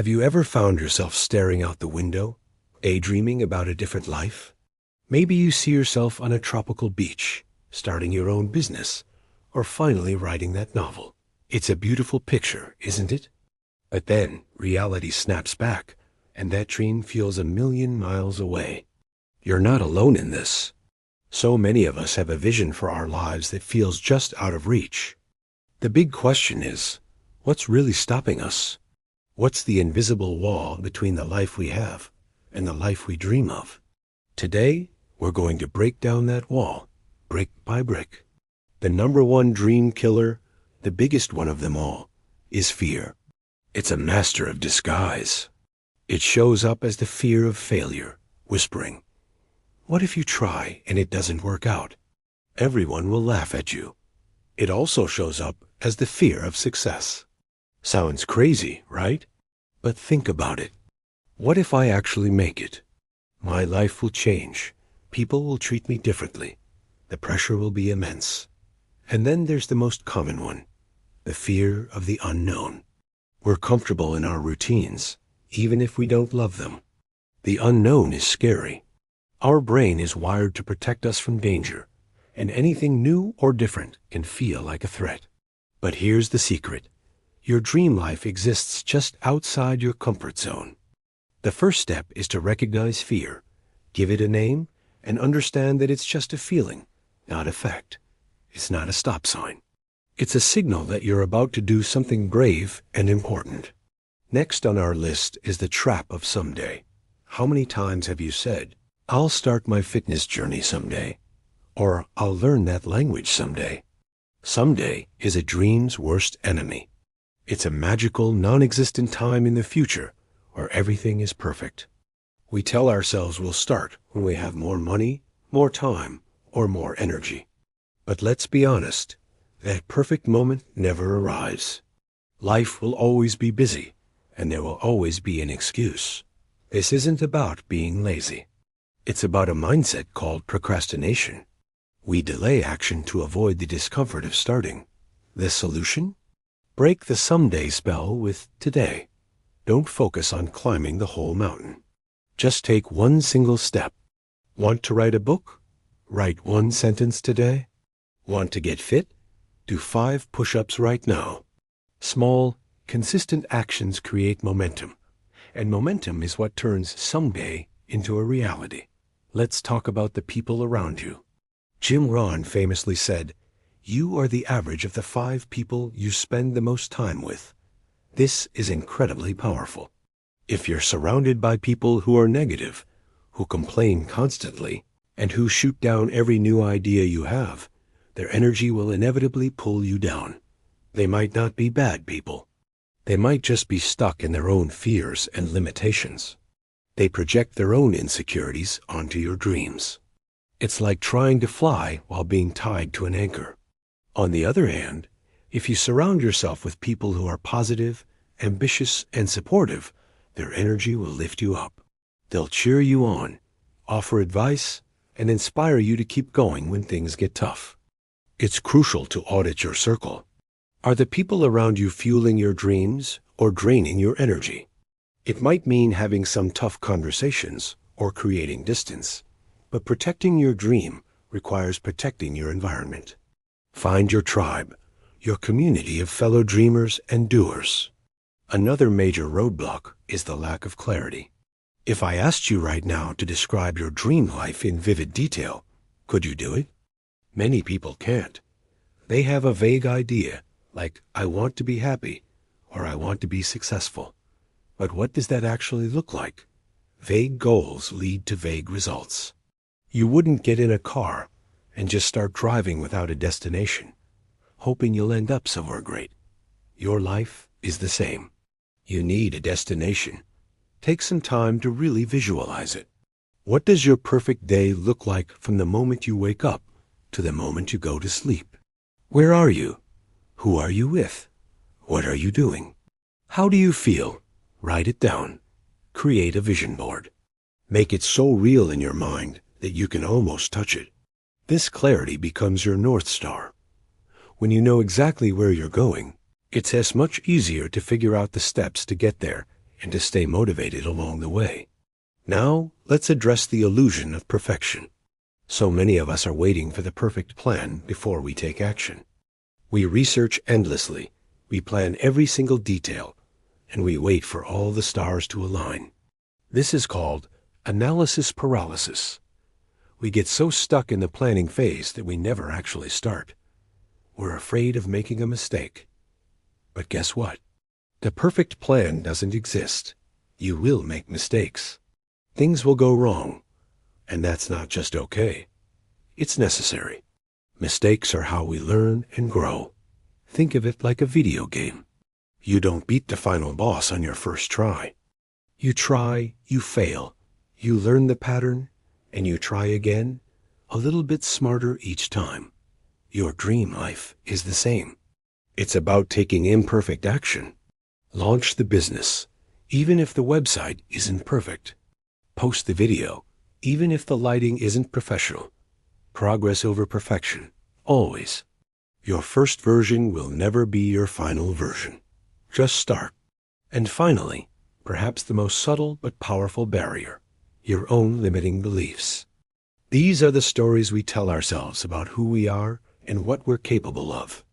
Have you ever found yourself staring out the window, daydreaming about a different life? Maybe you see yourself on a tropical beach, starting your own business, or finally writing that novel. It's a beautiful picture, isn't it? But then reality snaps back, and that dream feels a million miles away. You're not alone in this. So many of us have a vision for our lives that feels just out of reach. The big question is, what's really stopping us? What's the invisible wall between the life we have and the life we dream of? Today, we're going to break down that wall, brick by brick. The number one dream killer, the biggest one of them all, is fear. It's a master of disguise. It shows up as the fear of failure, whispering, "What if you try and it doesn't work out? Everyone will laugh at you." It also shows up as the fear of success. Sounds crazy, right? But think about it. What if I actually make it? My life will change. People will treat me differently. The pressure will be immense. And then there's the most common one, the fear of the unknown. We're comfortable in our routines, even if we don't love them. The unknown is scary. Our brain is wired to protect us from danger, and anything new or different can feel like a threat. But here's the secret. Your dream life exists just outside your comfort zone. The first step is to recognize fear, give it a name, and understand that it's just a feeling, not a fact. It's not a stop sign. It's a signal that you're about to do something brave and important. Next on our list is the trap of someday. How many times have you said, "I'll start my fitness journey someday," or "I'll learn that language someday"? Someday is a dream's worst enemy. It's a magical, non-existent time in the future where everything is perfect. We tell ourselves we'll start when we have more money, more time, or more energy. But let's be honest, that perfect moment never arrives. Life will always be busy, and there will always be an excuse. This isn't about being lazy. It's about a mindset called procrastination. We delay action to avoid the discomfort of starting. The solution? Break the someday spell with today. Don't focus on climbing the whole mountain. Just take one single step. Want to write a book? Write one sentence today. Want to get fit? Do 5 push-ups right now. Small, consistent actions create momentum, and momentum is what turns someday into a reality. Let's talk about the people around you. Jim Rohn famously said, "You are the average of the 5 people you spend the most time with." This is incredibly powerful. If you're surrounded by people who are negative, who complain constantly, and who shoot down every new idea you have, their energy will inevitably pull you down. They might not be bad people. They might just be stuck in their own fears and limitations. They project their own insecurities onto your dreams. It's like trying to fly while being tied to an anchor. On the other hand, if you surround yourself with people who are positive, ambitious, and supportive, their energy will lift you up. They'll cheer you on, offer advice, and inspire you to keep going when things get tough. It's crucial to audit your circle. Are the people around you fueling your dreams or draining your energy? It might mean having some tough conversations or creating distance, but protecting your dream requires protecting your environment. Find your tribe, your community of fellow dreamers and doers. Another major roadblock is the lack of clarity. If I asked you right now to describe your dream life in vivid detail, could you do it? Many people can't. They have a vague idea, like, "I want to be happy," or "I want to be successful." But what does that actually look like? Vague goals lead to vague results. You wouldn't get in a car and just start driving without a destination, hoping you'll end up somewhere great. Your life is the same. You need a destination. Take some time to really visualize it. What does your perfect day look like from the moment you wake up to the moment you go to sleep? Where are you? Who are you with? What are you doing? How do you feel? Write it down. Create a vision board. Make it so real in your mind that you can almost touch it. This clarity becomes your North Star. When you know exactly where you're going, it's as much easier to figure out the steps to get there and to stay motivated along the way. Now, let's address the illusion of perfection. So many of us are waiting for the perfect plan before we take action. We research endlessly, we plan every single detail, and we wait for all the stars to align. This is called analysis paralysis. We get so stuck in the planning phase that we never actually start. We're afraid of making a mistake. But guess what? The perfect plan doesn't exist. You will make mistakes. Things will go wrong. And that's not just okay. It's necessary. Mistakes are how we learn and grow. Think of it like a video game. You don't beat the final boss on your first try. You try, you fail, you learn the pattern, and you try again, a little bit smarter each time. Your dream life is the same. It's about taking imperfect action. Launch the business, even if the website isn't perfect. Post the video, even if the lighting isn't professional. Progress over perfection, always. Your first version will never be your final version. Just start. And finally, perhaps the most subtle but powerful barrier, your own limiting beliefs. These are the stories we tell ourselves about who we are and what we're capable of.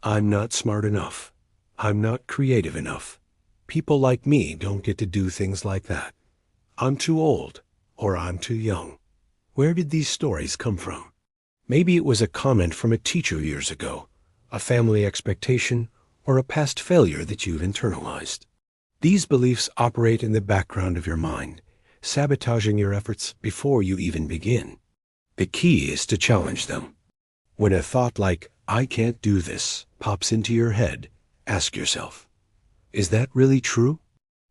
I'm not smart enough. I'm not creative enough. People like me don't get to do things like that. I'm too old, or I'm too young. Where did these stories come from? Maybe it was a comment from a teacher years ago, a family expectation, or a past failure that you've internalized. These beliefs operate in the background of your mind, sabotaging your efforts before you even begin. The key is to challenge them. When a thought like, "I can't do this," pops into your head, ask yourself, is that really true?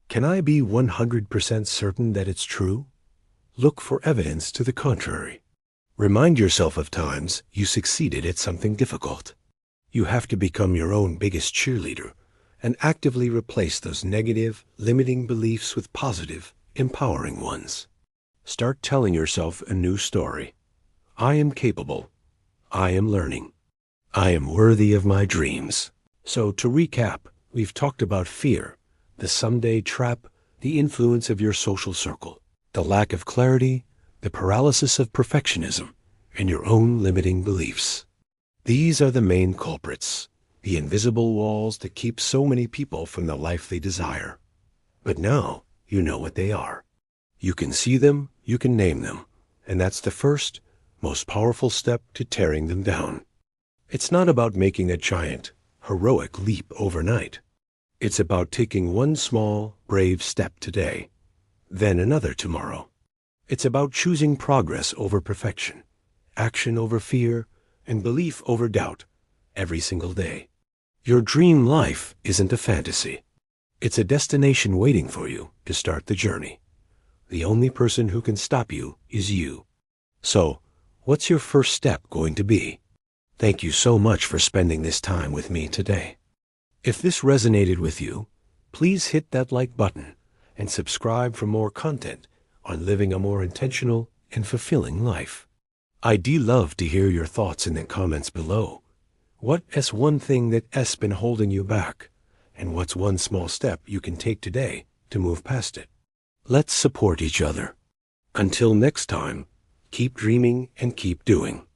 Can I be 100% certain that it's true? Look for evidence to the contrary. Remind yourself of times you succeeded at something difficult. You have to become your own biggest cheerleader and actively replace those negative, limiting beliefs with positive, empowering ones. Start telling yourself a new story. I am capable. I am learning. I am worthy of my dreams. So to recap, we've talked about fear, the someday trap, the influence of your social circle, the lack of clarity, the paralysis of perfectionism, and your own limiting beliefs. These are the main culprits, the invisible walls that keep so many people from the life they desire. But now you know what they are. You can see them, you can name them, and that's the first, most powerful step to tearing them down. It's not about making a giant, heroic leap overnight. It's about taking one small, brave step today, then another tomorrow. It's about choosing progress over perfection, action over fear, and belief over doubt every single day. Your dream life isn't a fantasy. It's a destination waiting for you to start the journey. The only person who can stop you is you. So, what's your first step going to be? Thank you so much for spending this time with me today. If this resonated with you, please hit that like button and subscribe for more content on living a more intentional and fulfilling life. I'd love to hear your thoughts in the comments below. What is one thing that has been holding you back? And what's one small step you can take today to move past it? Let's support each other. Until next time, keep dreaming and keep doing.